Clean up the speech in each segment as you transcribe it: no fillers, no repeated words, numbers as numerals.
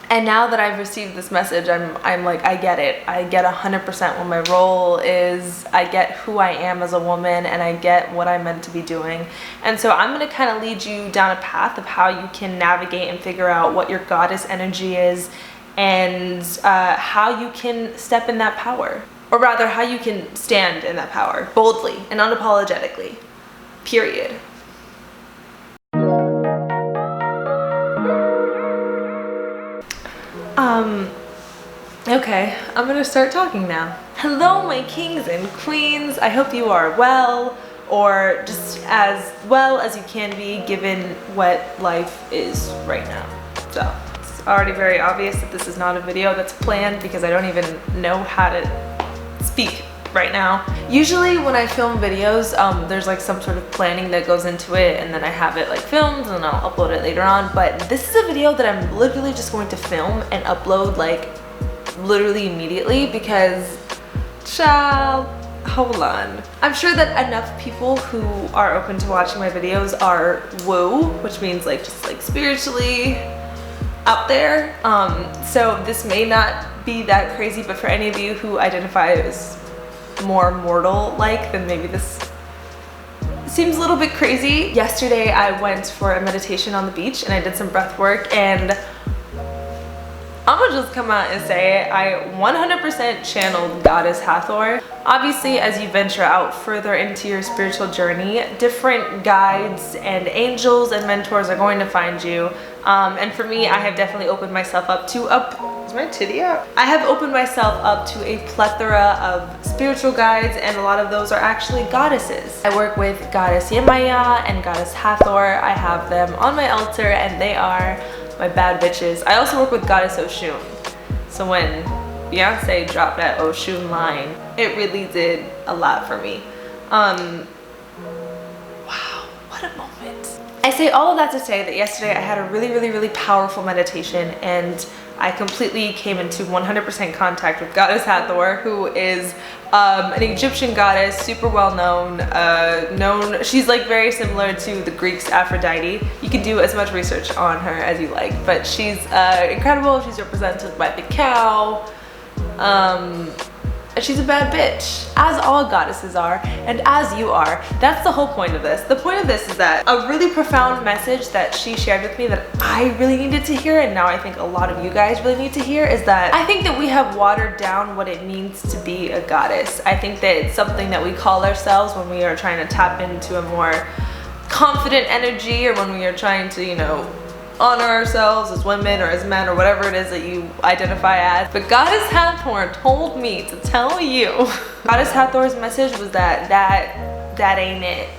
And now that I've received this message, I'm like, I get it. I get 100% what my role is. I get who I am as a woman, and I get what I'm meant to be doing. And so I'm going to kind of lead you down a path of how you can navigate and figure out what your goddess energy is, and how you can step in that power. Or rather, how you can stand in that power boldly and unapologetically. Period. Okay, I'm gonna start talking now. Hello, my kings and queens. I hope you are well, or just as well as you can be given what life is right now. So, it's already very obvious that this is not a video that's planned because I don't even know how to speak right now. Usually when I film videos, there's like some sort of planning that goes into it, and then I have it like filmed and I'll upload it later on. But this is a video that I'm literally just going to film and upload like literally immediately because, child, hold on. I'm sure that enough people who are open to watching my videos are woo, which means like just like spiritually out there. So this may not be that crazy, but for any of you who identify as more mortal-like, then maybe this seems a little bit crazy. Yesterday I went for a meditation on the beach and I did some breath work, and I'm gonna just come out and say I 100% channeled Goddess Hathor. Obviously, as you venture out further into your spiritual journey, different guides and angels and mentors are going to find you. And for me, I have definitely opened myself up to is my titty out? I have opened myself up to a plethora of spiritual guides, and a lot of those are actually goddesses. I work with Goddess Yemaya and Goddess Hathor. I have them on my altar, and they are my bad bitches. I also work with Goddess Oshun. So when Beyonce dropped that Oshun line, it really did a lot for me. Wow, what a moment. I say all of that to say that yesterday I had a really powerful meditation, and I completely came into 100% contact with Goddess Hathor, who is an Egyptian goddess, super well known. She's like very similar to the Greeks' Aphrodite. You can do as much research on her as you like, but she's incredible. She's represented by the cow. And she's a bad bitch, as all goddesses are, and as you are. That's the whole point of this. The point of this is that a really profound message that she shared with me that I really needed to hear, and now I think a lot of you guys really need to hear, is that I think that we have watered down what it means to be a goddess. I think that it's something that we call ourselves when we are trying to tap into a more confident energy, or when we are trying to, you know, honor ourselves as women or as men or whatever it is that you identify as. But Goddess Hathor told me to tell you. Goddess Hathor's message was that ain't it.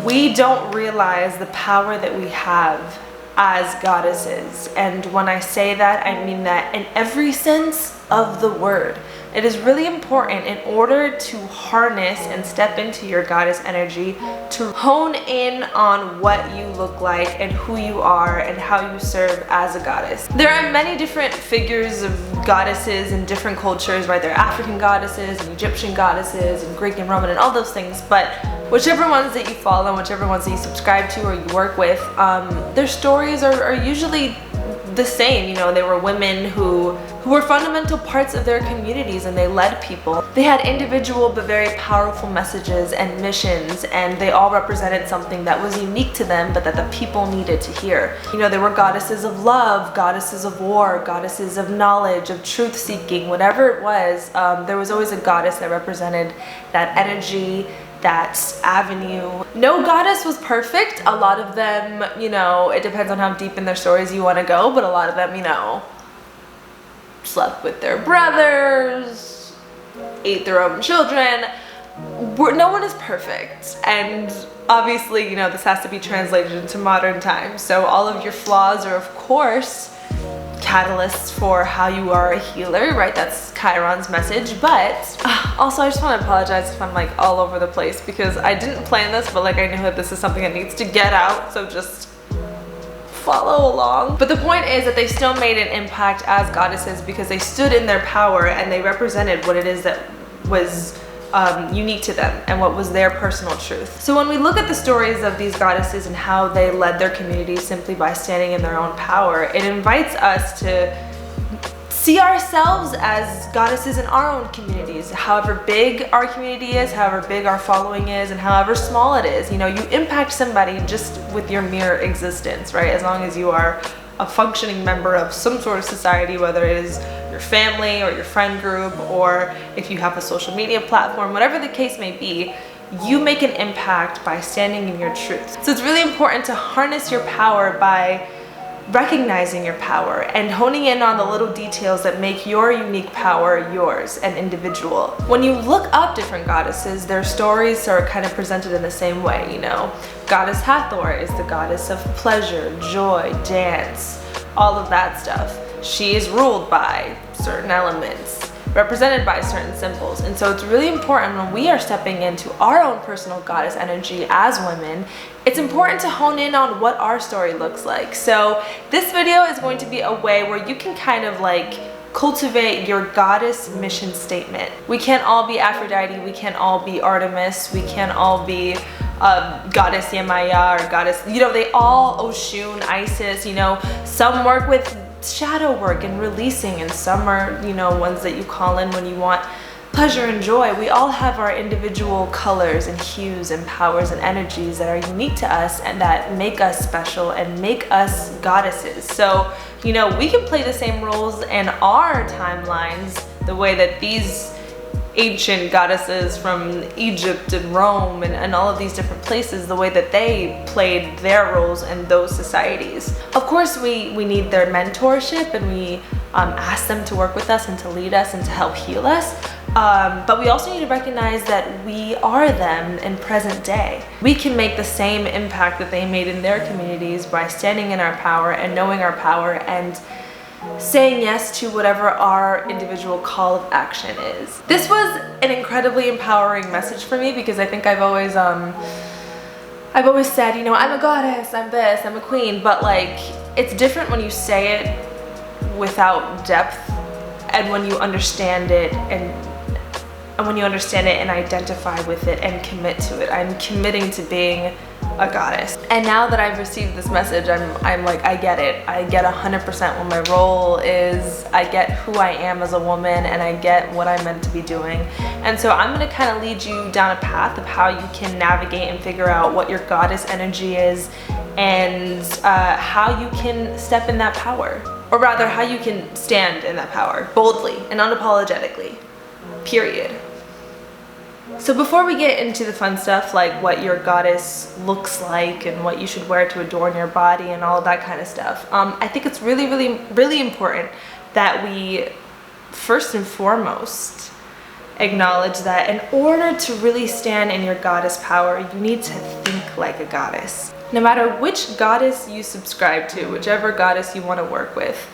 We don't realize the power that we have as goddesses. And when I say that, I mean that in every sense of the word. It is really important, in order to harness and step into your goddess energy, to hone in on what you look like and who you are and how you serve as a goddess. There are many different figures of goddesses in different cultures, right? There are African goddesses and Egyptian goddesses and Greek and Roman and all those things, but whichever ones that you follow, whichever ones that you subscribe to or you work with, their stories are usually the same. You know, they were women who were fundamental parts of their communities, and they led people. They had individual but very powerful messages and missions, and they all represented something that was unique to them but that the people needed to hear. You know, there were goddesses of love, goddesses of war, goddesses of knowledge, of truth seeking, whatever it was. There was always a goddess that represented that energy, that avenue. No goddess was perfect. A lot of them, you know, it depends on how deep in their stories you want to go, but a lot of them, you know, slept with their brothers, ate their own children. No one is perfect. And obviously, you know, this has to be translated into modern times. So all of your flaws are, of course, catalysts for how you are a healer, right? That's Chiron's message. But also, I just want to apologize if I'm like all over the place, because I didn't plan this, but like I knew that this is something that needs to get out, so just follow along. But the point is that they still made an impact as goddesses because they stood in their power and they represented what it is that was unique to them and what was their personal truth. So when we look at the stories of these goddesses and how they led their communities simply by standing in their own power, it invites us to see ourselves as goddesses in our own communities. However big our community is, however big our following is, and however small it is, you know, you impact somebody just with your mere existence, right? As long as you are a functioning member of some sort of society, whether it is your family or your friend group, or if you have a social media platform, whatever the case may be, you make an impact by standing in your truth. So it's really important to harness your power by recognizing your power and honing in on the little details that make your unique power yours and individual. When you look up different goddesses, their stories are kind of presented in the same way, you know. Goddess Hathor is the goddess of pleasure, joy, dance, all of that stuff. She is ruled by certain elements, represented by certain symbols. And so it's really important when we are stepping into our own personal goddess energy as women, it's important to hone in on what our story looks like. So this video is going to be a way where you can kind of like cultivate your goddess mission statement. We can't all be Aphrodite, we can't all be Artemis, we can't all be goddess Yemaya or goddess, you know, they all, Oshun, Isis, you know, some work with shadow work and releasing, and some are, you know, ones that you call in when you want pleasure and joy. We all have our individual colors and hues and powers and energies that are unique to us and that make us special and make us goddesses. So, you know, we can play the same roles in our timelines the way that these ancient goddesses from Egypt and Rome and all of these different places, the way that they played their roles in those societies. Of course, we need their mentorship, and we ask them to work with us and to lead us and to help heal us. But we also need to recognize that we are them in present day. We can make the same impact that they made in their communities by standing in our power and knowing our power and saying yes to whatever our individual call of action is. This was an incredibly empowering message for me because I think I've always said, you know, I'm a goddess, I'm this, I'm a queen, but like it's different when you say it without depth and when you understand it and when you understand it and identify with it and commit to it. I'm committing to being a goddess. And now that I've received this message, I'm like, I get it. I get 100% what my role is. I get who I am as a woman, and I get what I'm meant to be doing. And so I'm gonna kind of lead you down a path of how you can navigate and figure out what your goddess energy is and how you can step in that power. Or rather, how you can stand in that power boldly and unapologetically, period. So before we get into the fun stuff like what your goddess looks like and what you should wear to adorn your body and all of that kind of stuff, I think it's really important that we first and foremost acknowledge that in order to really stand in your goddess power, you need to think like a goddess. No matter which goddess you subscribe to, whichever goddess you want to work with,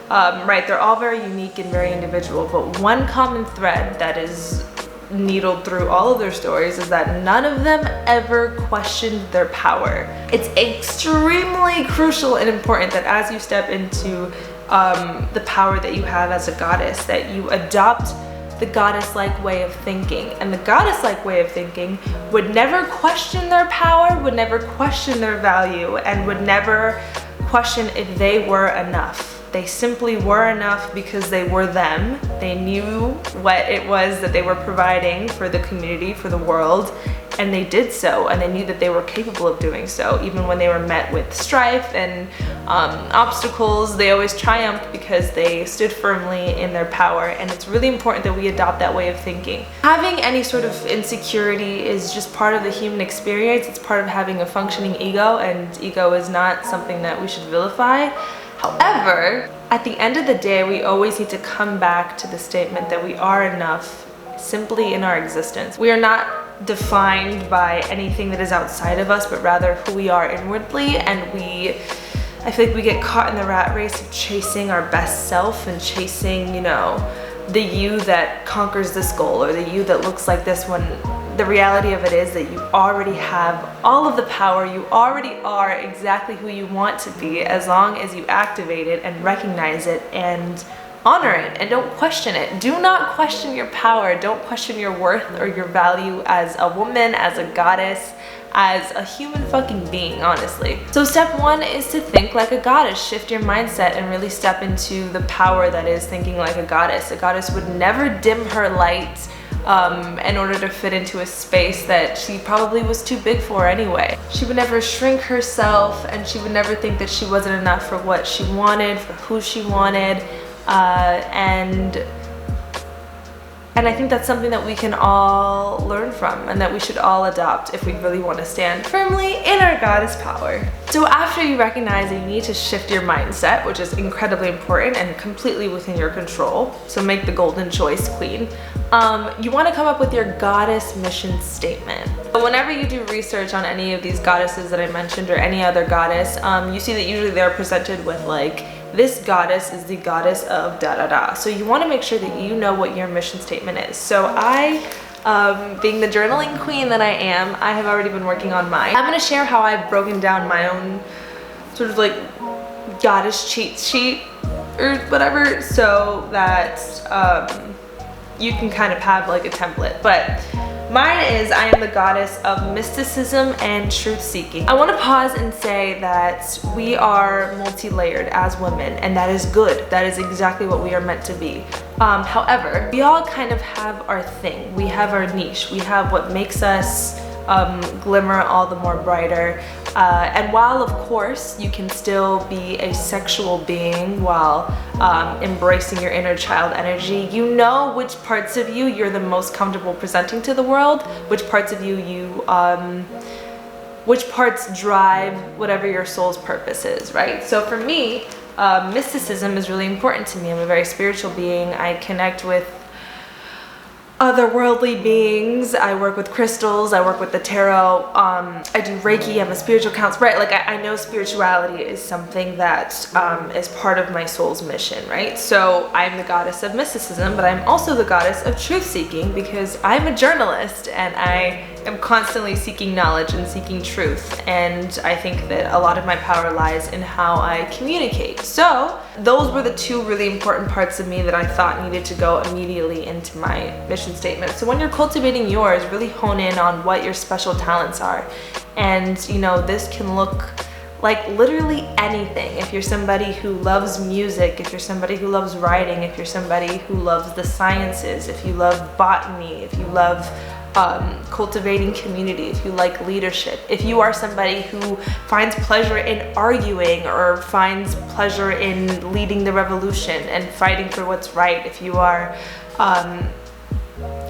right, they're all very unique and very individual, but one common thread that is needled through all of their stories is that none of them ever questioned their power. It's extremely crucial and important that as you step into the power that you have as a goddess, that you adopt the goddess-like way of thinking. And the goddess-like way of thinking would never question their power, would never question their value, and would never question if they were enough. They simply were enough because they were them. They knew what it was that they were providing for the community, for the world, and they did so, and they knew that they were capable of doing so. Even when they were met with strife and obstacles, they always triumphed because they stood firmly in their power. And it's really important that we adopt that way of thinking. Having any sort of insecurity is just part of the human experience. It's part of having a functioning ego, and ego is not something that we should vilify. However, at the end of the day, we always need to come back to the statement that we are enough simply in our existence. We are not defined by anything that is outside of us, but rather who we are inwardly. And I feel like we get caught in the rat race of chasing our best self and chasing, you know, the you that conquers this goal or the you that looks like this one. The reality of it is that you already have all of the power. You already are exactly who you want to be, as long as you activate it and recognize it and honor it and don't question it. Do not question your power. Don't question your worth or your value as a woman, as a goddess, as a human fucking being, honestly. So step one is to think like a goddess. Shift your mindset and really step into the power that is thinking like a goddess. A goddess would never dim her light in order to fit into a space that she probably was too big for anyway. She would never shrink herself, and she would never think that she wasn't enough for what she wanted, for who she wanted, and I think that's something that we can all learn from and that we should all adopt if we really want to stand firmly in our goddess power. So after you recognize that you need to shift your mindset, which is incredibly important and completely within your control, so make the golden choice, queen, you want to come up with your goddess mission statement. But whenever you do research on any of these goddesses that I mentioned or any other goddess, you see that usually they're presented with like, this goddess is the goddess of da da da. So you want to make sure that you know what your mission statement is. So I, being the journaling queen that I am, I have already been working on mine. I'm going to share how I've broken down my own sort of like goddess cheat sheet or whatever, so that you can kind of have like a template. But mine is, I am the goddess of mysticism and truth seeking. I want to pause and say that we are multi-layered as women, and that is good. That is exactly what we are meant to be. However, we all kind of have our thing. We have our niche. We have what makes us glimmer all the more brighter. And while of course you can still be a sexual being while embracing your inner child energy, you know which parts of you you're the most comfortable presenting to the world, which parts of you which parts drive whatever your soul's purpose is, right? So for me, mysticism is really important to me. I'm a very spiritual being. I connect with otherworldly beings. I work with crystals. I work with the tarot. I do Reiki. I'm a spiritual counselor, right? Like I know spirituality is something that is part of my soul's mission, right? So I'm the goddess of mysticism, but I'm also the goddess of truth seeking because I'm a journalist and I am constantly seeking knowledge and seeking truth. And I think that a lot of my power lies in how I communicate. So those were the two really important parts of me that I thought needed to go immediately into my mission statement. So when you're cultivating yours, really hone in on what your special talents are. And you know, this can look like literally anything. If you're somebody who loves music, if you're somebody who loves writing, if you're somebody who loves the sciences, if you love botany, if you love cultivating community, if you like leadership, if you are somebody who finds pleasure in arguing or finds pleasure in leading the revolution and fighting for what's right, if you are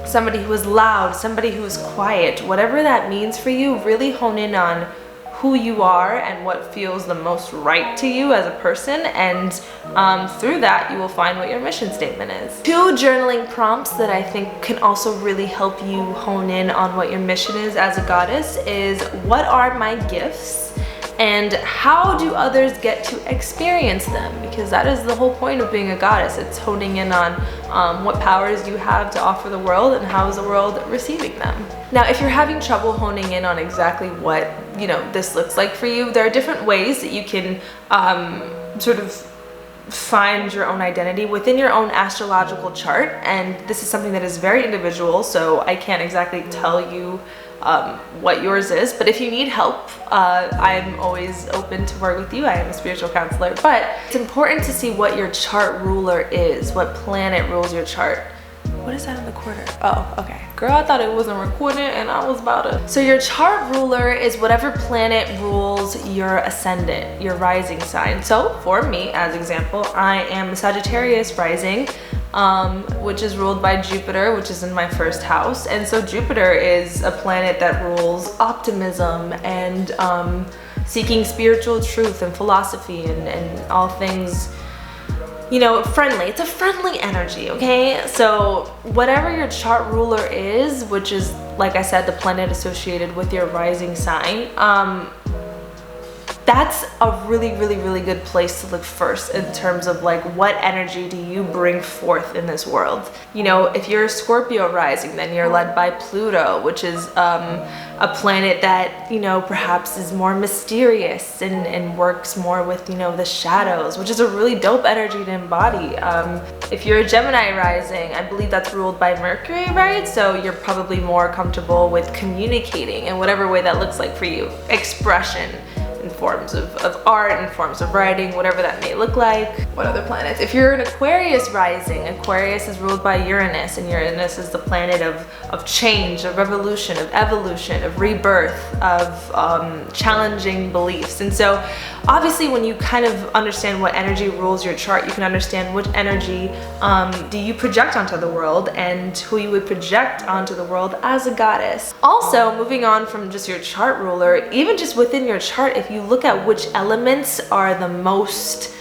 somebody who is loud, somebody who is quiet, whatever that means for you, really hone in on who you are and what feels the most right to you as a person, and through that you will find what your mission statement is. Two journaling prompts that I think can also really help you hone in on what your mission is as a goddess is, what are my gifts and how do others get to experience them? Because that is the whole point of being a goddess. It's honing in on what powers you have to offer the world and how is the world receiving them. Now, if you're having trouble honing in on exactly what, you know, this looks like for you, there are different ways that you can sort of find your own identity within your own astrological chart. And this is something that is very individual, so I can't exactly tell you what yours is, but if you need help, I'm always open to work with you. I am a spiritual counselor, but it's important to see what your chart ruler is, what planet rules your chart. What is that in the corner? Oh, okay. Girl, I thought it wasn't recording and I was about to. So your chart ruler is whatever planet rules your ascendant, your rising sign. So for me, as example, I am a Sagittarius rising, which is ruled by Jupiter, which is in my first house. And so Jupiter is a planet that rules optimism and seeking spiritual truth and philosophy and all things, you know, friendly. It's a friendly energy, okay? So whatever your chart ruler is, which is, like I said, the planet associated with your rising sign, that's a really, really, really good place to look first in terms of like, what energy do you bring forth in this world? You know, if you're a Scorpio rising, then you're led by Pluto, which is a planet that, you know, perhaps is more mysterious and works more with, you know, the shadows, which is a really dope energy to embody. If you're a Gemini rising, I believe that's ruled by Mercury, right? So you're probably more comfortable with communicating in whatever way that looks like for you. Expression in forms of art, in forms of writing, whatever that may look like. What other planets? If you're an Aquarius rising, Aquarius is ruled by Uranus, and Uranus is the planet of change, of revolution, of evolution, of rebirth, of challenging beliefs. And so obviously when you kind of understand what energy rules your chart, you can understand which energy do you project onto the world and who you would project onto the world as a goddess. Also, moving on from just your chart ruler, even just within your chart, if you look at which elements are the most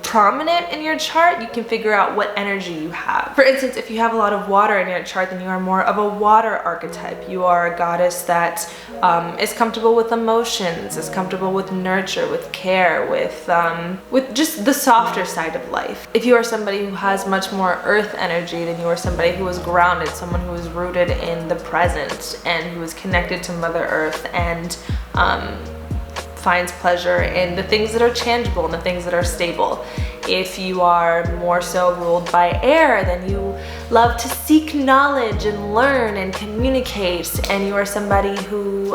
prominent in your chart, you can figure out what energy you have. For instance, if you have a lot of water in your chart, then you are more of a water archetype. You are a goddess that is comfortable with emotions, is comfortable with nurture, with care, with just the softer side of life. If you are somebody who has much more earth energy, then you are somebody who is grounded, someone who is rooted in the present and who is connected to Mother Earth and finds pleasure in the things that are tangible and the things that are stable. If you are more so ruled by air, then you love to seek knowledge and learn and communicate, and you are somebody who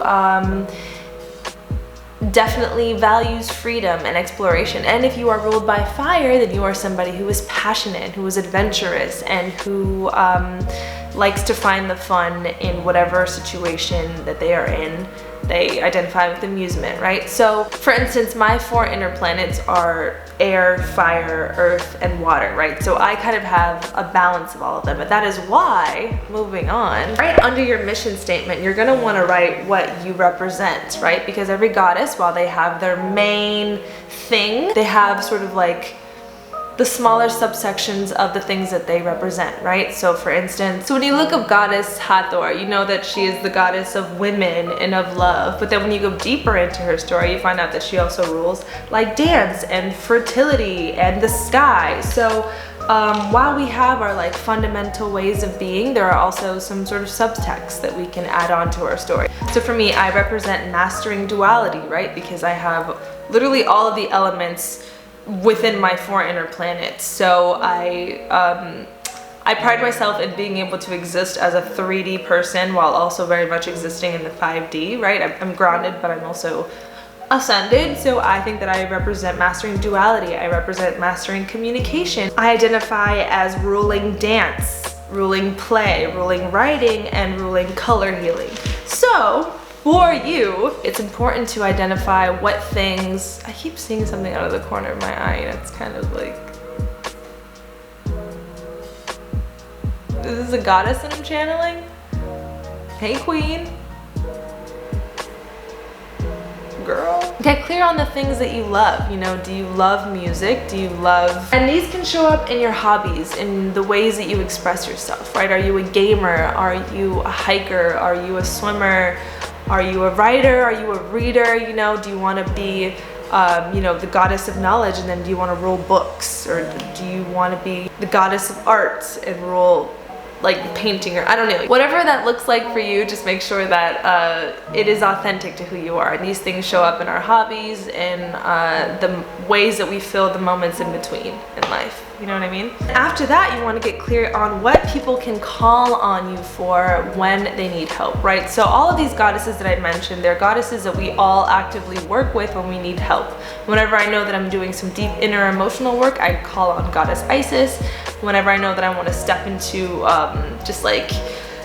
definitely values freedom and exploration. And if you are ruled by fire, then you are somebody who is passionate, who is adventurous, and who likes to find the fun in whatever situation that they are in. They identify with amusement, right? So for instance, my 4 inner planets are air, fire, earth, and water, right? So I kind of have a balance of all of them. But that is why, moving on, right under your mission statement, you're gonna wanna write what you represent, right? Because every goddess, while they have their main thing, they have sort of like the smaller subsections of the things that they represent, right? So for instance, so when you look up Goddess Hathor, you know that she is the goddess of women and of love. But then when you go deeper into her story, you find out that she also rules like dance and fertility and the sky. So while we have our like fundamental ways of being, there are also some sort of subtext that we can add on to our story. So for me, I represent mastering duality, right? Because I have literally all of the elements within my 4 inner planets. So I pride myself in being able to exist as a 3D person while also very much existing in the 5D, right? I'm grounded, but I'm also ascended. So I think that I represent mastering duality. I represent mastering communication. I identify as ruling dance, ruling play, ruling writing, and ruling color healing. So for you, it's important to identify what things, I keep seeing something out of the corner of my eye, and it's kind of like, is this a goddess that I'm channeling? Hey queen. Girl. Get clear on the things that you love. You know, do you love music? Do you love, and these can show up in your hobbies, in the ways that you express yourself, right? Are you a gamer? Are you a hiker? Are you a swimmer? Are you a writer? Are you a reader? You know, do you want to be, you know, the goddess of knowledge, and then do you want to rule books? Or do you want to be the goddess of art and rule like painting, or I don't know. Whatever that looks like for you, just make sure that it is authentic to who you are. And these things show up in our hobbies and the ways that we fill the moments in between in life. You know what I mean? After that, you want to get clear on what people can call on you for when they need help, right? So all of these goddesses that I mentioned, they're goddesses that we all actively work with when we need help. Whenever I know that I'm doing some deep inner emotional work, I call on Goddess Isis. Whenever I know that I want to step into just like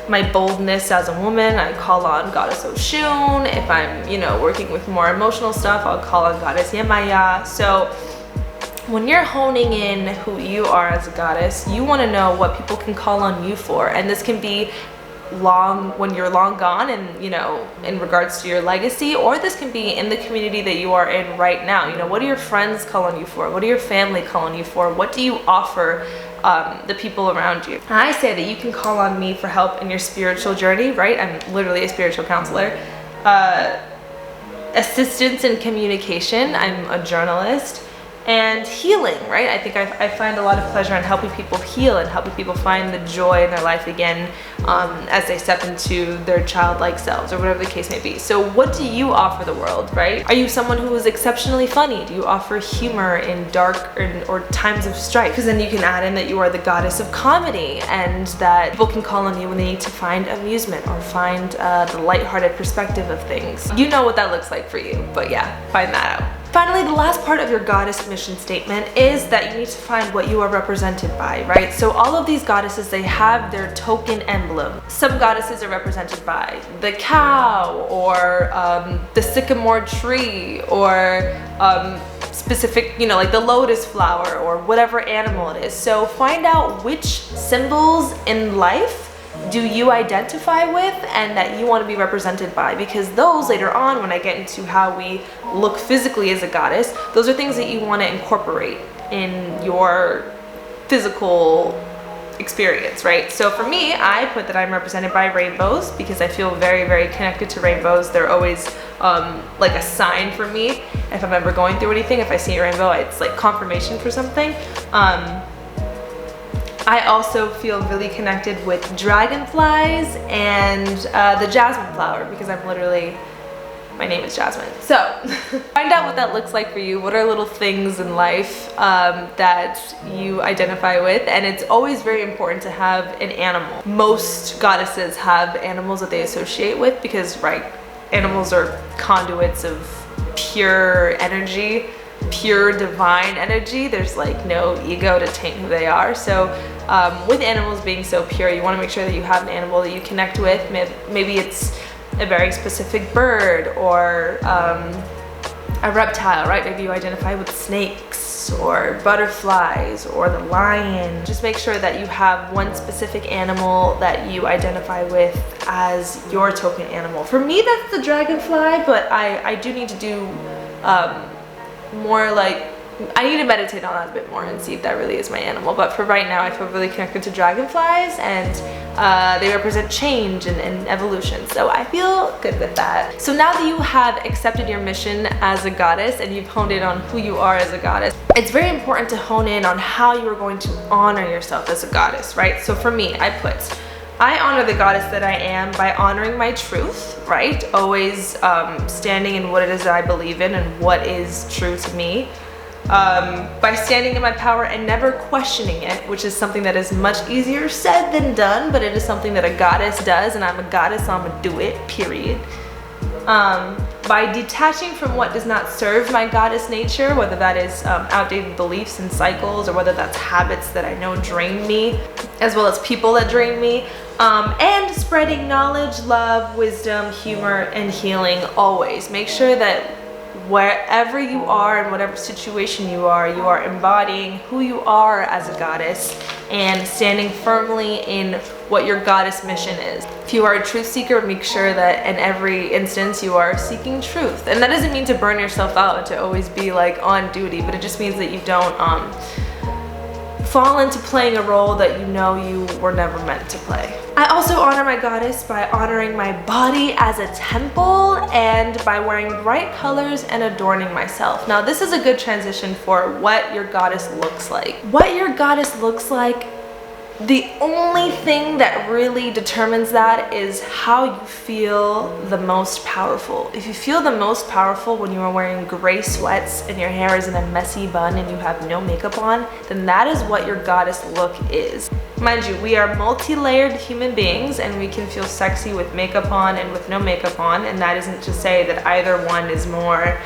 my boldness as a woman, I call on Goddess Oshun. If I'm, you know, working with more emotional stuff, I'll call on Goddess Yemaya. So when you're honing in who you are as a goddess, you want to know what people can call on you for. And this can be when you're long gone and, you know, in regards to your legacy, or this can be in the community that you are in right now. You know, what do your friends call on you for? What do your family call on you for? What do you offer the people around you? And I say that you can call on me for help in your spiritual journey, right? I'm literally a spiritual counselor. assistance in communication. I'm a journalist. And healing, right? I think I find a lot of pleasure in helping people heal and helping people find the joy in their life again as they step into their childlike selves or whatever the case may be. So what do you offer the world, right? Are you someone who is exceptionally funny? Do you offer humor in dark or times of strife? Because then you can add in that you are the goddess of comedy and that people can call on you when they need to find amusement or find the lighthearted perspective of things. You know what that looks like for you, but yeah, find that out. Finally, the last part of your goddess mission statement is that you need to find what you are represented by, right? So all of these goddesses, they have their token emblem. Some goddesses are represented by the cow or the sycamore tree or specific, you know, like the lotus flower or whatever animal it is. So find out which symbols in life do you identify with and that you want to be represented by, because those later on, when I get into how we look physically as a goddess, those are things that you want to incorporate in your physical experience, right? So for me, I put that I'm represented by rainbows because I feel very, very connected to rainbows. They're always like a sign for me. If I'm ever going through anything, if I see a rainbow, it's like confirmation for something. I also feel really connected with dragonflies and the jasmine flower because my name is Jazmin. So find out what that looks like for you. What are little things in life that you identify with? And it's always very important to have an animal. Most goddesses have animals that they associate with because, right, animals are conduits of pure energy, pure divine energy. There's like no ego to taint who they are. So with animals being so pure, you want to make sure that you have an animal that you connect with. Maybe it's a very specific bird or a reptile, right? Maybe you identify with snakes or butterflies or the lion. Just make sure that you have one specific animal that you identify with as your token animal. For me, that's the dragonfly, but I do need to do more like, I need to meditate on that a bit more and see if that really is my animal. But for right now, I feel really connected to dragonflies, and they represent change and evolution. So I feel good with that. So now that you have accepted your mission as a goddess and you've honed in on who you are as a goddess, it's very important to hone in on how you are going to honor yourself as a goddess, right? So for me, I honor the goddess that I am by honoring my truth, right? Always standing in what it is that I believe in and what is true to me. By standing in my power and never questioning it, which is something that is much easier said than done, but it is something that a goddess does, and I'm a goddess, so I'm gonna do it, period. By detaching from what does not serve my goddess nature, whether that is outdated beliefs and cycles, or whether that's habits that I know drain me, as well as people that drain me, and spreading knowledge, love, wisdom, humor, and healing always. Make sure that wherever you are, in whatever situation you are embodying who you are as a goddess and standing firmly in what your goddess mission is. If you are a truth seeker, make sure that in every instance you are seeking truth. And that doesn't mean to burn yourself out and to always be like on duty, but it just means that you don't fall into playing a role that you know you were never meant to play. I also honor my goddess by honoring my body as a temple and by wearing bright colors and adorning myself. Now this is a good transition for what your goddess looks like. What your goddess looks like, the only thing that really determines that is how you feel the most powerful. If you feel the most powerful when you are wearing gray sweats and your hair is in a messy bun and you have no makeup on, then that is what your goddess look is. Mind you, we are multi-layered human beings and we can feel sexy with makeup on and with no makeup on, and that isn't to say that either one is more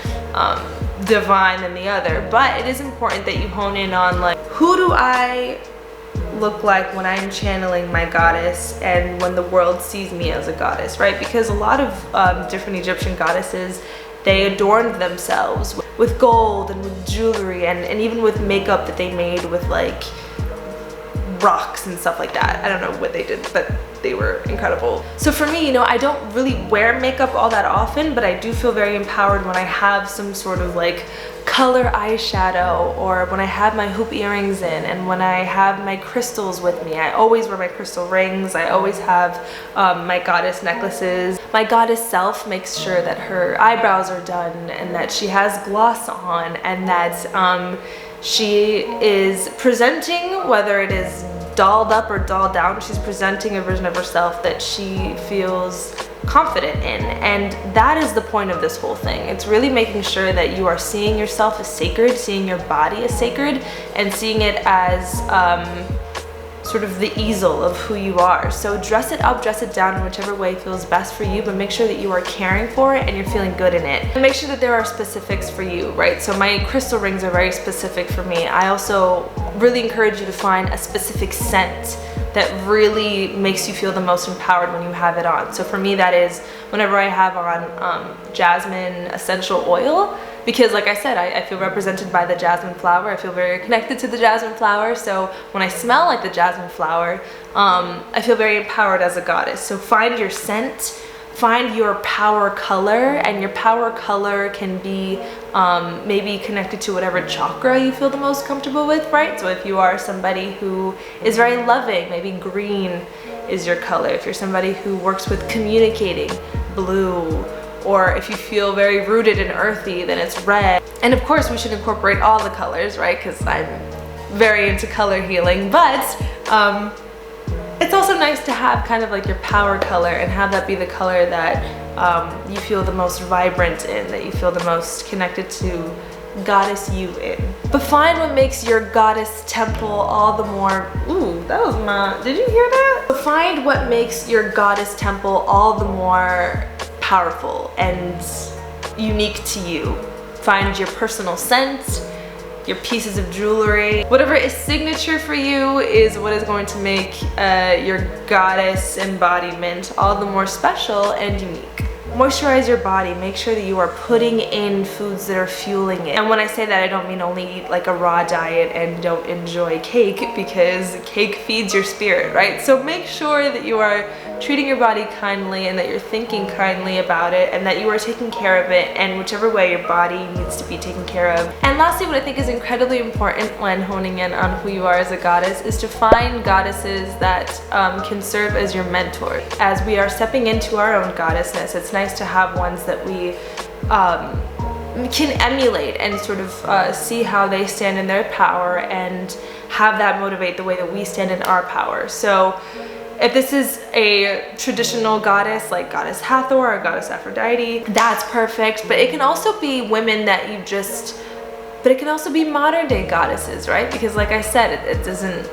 divine than the other, but it is important that you hone in on like, who do I look like when I'm channeling my goddess and when the world sees me as a goddess, right? Because a lot of different Egyptian goddesses, they adorned themselves with gold and with jewelry and even with makeup that they made with like rocks and stuff like that. I don't know what they did, but they were incredible. So for me, you know, I don't really wear makeup all that often, but I do feel very empowered when I have some sort of like color eyeshadow, or when I have my hoop earrings in, and when I have my crystals with me. I always wear my crystal rings. I always have my goddess necklaces. My goddess self makes sure that her eyebrows are done and that she has gloss on, and that she is presenting, whether it is dolled up or dolled down, she's presenting a version of herself that she feels confident in. And that is the point of this whole thing. It's really making sure that you are seeing yourself as sacred, seeing your body as sacred, and seeing it as sort of the easel of who you are. So dress it up, dress it down in whichever way feels best for you, but make sure that you are caring for it and you're feeling good in it. And make sure that there are specifics for you, right? So my crystal rings are very specific for me. I also really encourage you to find a specific scent that really makes you feel the most empowered when you have it on. So for me, that is whenever I have on Jazmin essential oil, because like I said, I feel represented by the jasmine flower. I feel very connected to the jasmine flower. So when I smell like the jasmine flower, I feel very empowered as a goddess. So find your scent, find your power color, and your power color can be maybe connected to whatever chakra you feel the most comfortable with, right? So if you are somebody who is very loving, maybe green is your color. If you're somebody who works with communicating, blue. Or if you feel very rooted and earthy, then it's red. And of course we should incorporate all the colors, right? Because I'm very into color healing, but it's also nice to have kind of like your power color and have that be the color that you feel the most vibrant in, that you feel the most connected to goddess you in. But find what makes your goddess temple all the more, ooh, that was my, did you hear that? But find what makes your goddess temple all the more powerful and unique to you. Find your personal scent, your pieces of jewelry. Whatever is signature for you is what is going to make your goddess embodiment all the more special and unique. Moisturize your body. Make sure that you are putting in foods that are fueling it. And when I say that, I don't mean only eat like a raw diet and don't enjoy cake, because cake feeds your spirit, right? So make sure that you are treating your body kindly and that you're thinking kindly about it and that you are taking care of it in whichever way your body needs to be taken care of. And lastly, what I think is incredibly important when honing in on who you are as a goddess is to find goddesses that can serve as your mentor. As we are stepping into our own goddessness, it's nice to have ones that we can emulate and sort of see how they stand in their power and have that motivate the way that we stand in our power. So if this is a traditional goddess like Goddess Hathor or Goddess Aphrodite, that's perfect. But it can also be women that you just, but it can also be modern day goddesses, right? Because like I said, it doesn't,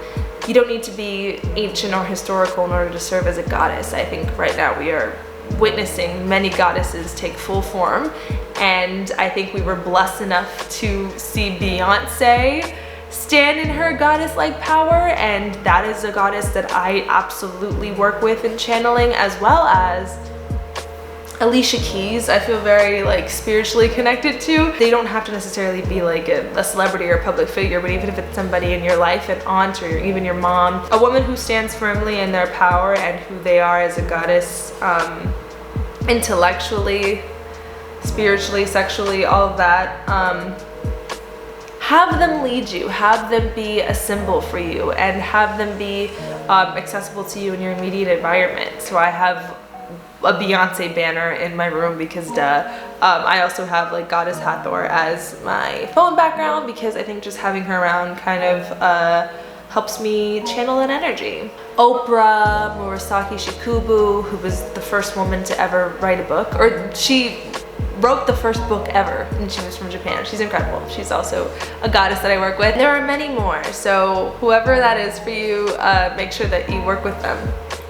you don't need to be ancient or historical in order to serve as a goddess. I think right now we are witnessing many goddesses take full form, and I think we were blessed enough to see Beyonce stand in her goddess-like power, and that is a goddess that I absolutely work with in channeling, as well as Alicia Keys. I feel very like spiritually connected to. They don't have to necessarily be like a celebrity or a public figure, but even if it's somebody in your life, an aunt or even your mom, a woman who stands firmly in their power and who they are as a goddess, intellectually, spiritually, sexually, all of that. Have them lead you, have them be a symbol for you, and have them be accessible to you in your immediate environment. So I have a Beyonce banner in my room because I also have like Goddess Hathor as my phone background, because I think just having her around kind of helps me channel that energy. Oprah, Murasaki Shikubu, who was the first woman to ever write a book, or she wrote the first book ever, and she was from Japan. She's incredible. She's also a goddess that I work with. There are many more, so whoever that is for you, make sure that you work with them.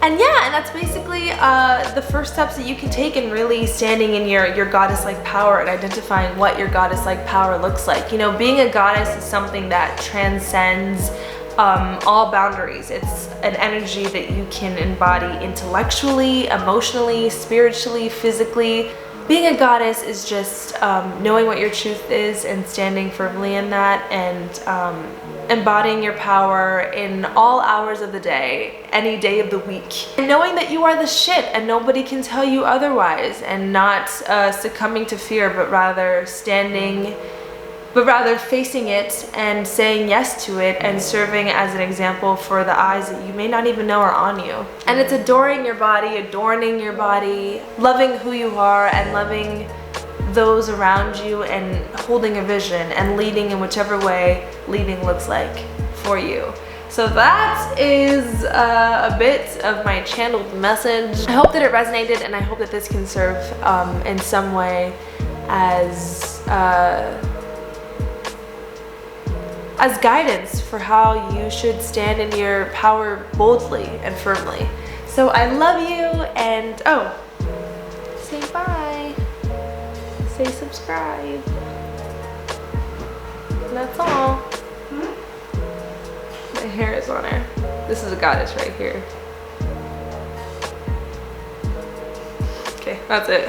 And yeah, and that's basically the first steps that you can take in really standing in your goddess-like power and identifying what your goddess-like power looks like. You know, being a goddess is something that transcends all boundaries. It's an energy that you can embody intellectually, emotionally, spiritually, physically. Being a goddess is just knowing what your truth is and standing firmly in that, and embodying your power in all hours of the day, any day of the week. And knowing that you are the shit and nobody can tell you otherwise, and not succumbing to fear, but rather facing it and saying yes to it, and serving as an example for the eyes that you may not even know are on you. And it's adoring your body, adorning your body, loving who you are and loving those around you, and holding a vision and leading in whichever way leading looks like for you. So that is a bit of my channeled message. I hope that it resonated, and I hope that this can serve in some way as guidance for how you should stand in your power boldly and firmly. So I love you, and oh, say bye, say subscribe, and that's all. My hair is on her. This is a goddess right here. Okay, that's it.